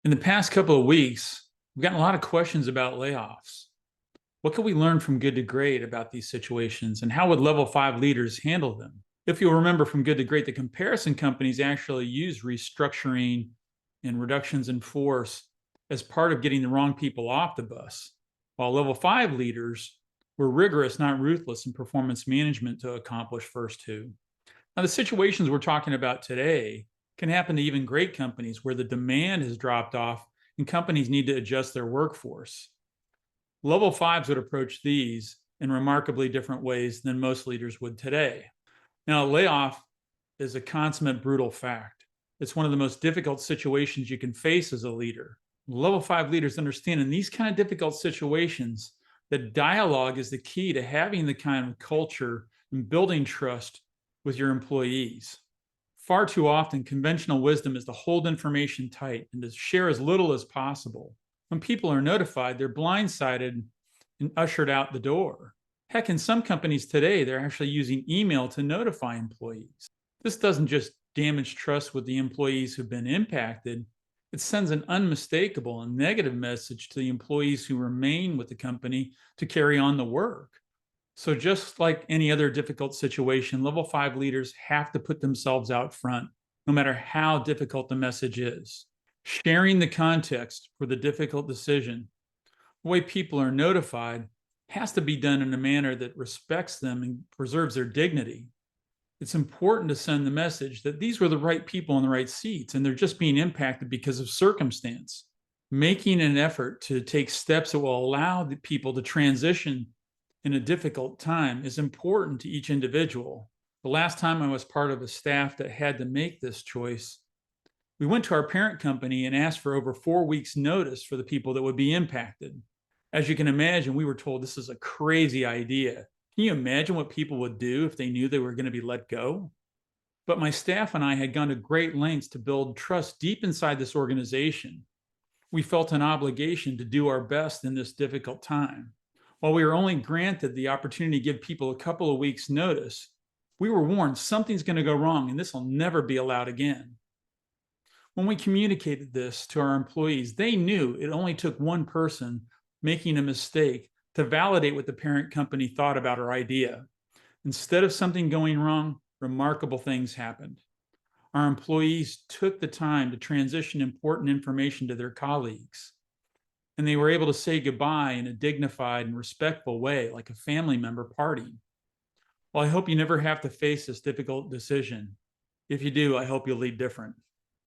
In the past couple of weeks, we've gotten a lot of questions about layoffs. What can we learn from Good to Great about these situations, and how would level 5 leaders handle them? If you'll remember from Good to Great, the comparison companies actually use restructuring and reductions in force as part of getting the wrong people off the bus, while level 5 leaders were rigorous, not ruthless, in performance management to accomplish first two. Now, the situations we're talking about today can happen to even great companies where the demand has dropped off and companies need to adjust their workforce. Level fives would approach these in remarkably different ways than most leaders would today. Now, a layoff is a consummate brutal fact. It's one of the most difficult situations you can face as a leader. Level 5 leaders understand in these kind of difficult situations that dialogue is the key to having the kind of culture and building trust with your employees. Far too often, conventional wisdom is to hold information tight and to share as little as possible. When people are notified, they're blindsided and ushered out the door. Heck, in some companies today, they're actually using email to notify employees. This doesn't just damage trust with the employees who've been impacted, it sends an unmistakable and negative message to the employees who remain with the company to carry on the work. So just like any other difficult situation, level 5 leaders have to put themselves out front, no matter how difficult the message is. Sharing the context for the difficult decision, the way people are notified, has to be done in a manner that respects them and preserves their dignity. It's important to send the message that these were the right people in the right seats and they're just being impacted because of circumstance. Making an effort to take steps that will allow the people to transition in a difficult time is important to each individual. The last time I was part of a staff that had to make this choice, we went to our parent company and asked for over 4 weeks' notice for the people that would be impacted. As you can imagine, we were told this is a crazy idea. Can you imagine what people would do if they knew they were going to be let go? But my staff and I had gone to great lengths to build trust deep inside this organization. We felt an obligation to do our best in this difficult time. While we were only granted the opportunity to give people a couple of weeks' notice, we were warned something's going to go wrong and this will never be allowed again. When we communicated this to our employees, they knew it only took one person making a mistake to validate what the parent company thought about our idea. Instead of something going wrong, remarkable things happened. Our employees took the time to transition important information to their colleagues, and they were able to say goodbye in a dignified and respectful way, like a family member parting. Well, I hope you never have to face this difficult decision. If you do, I hope you'll lead different.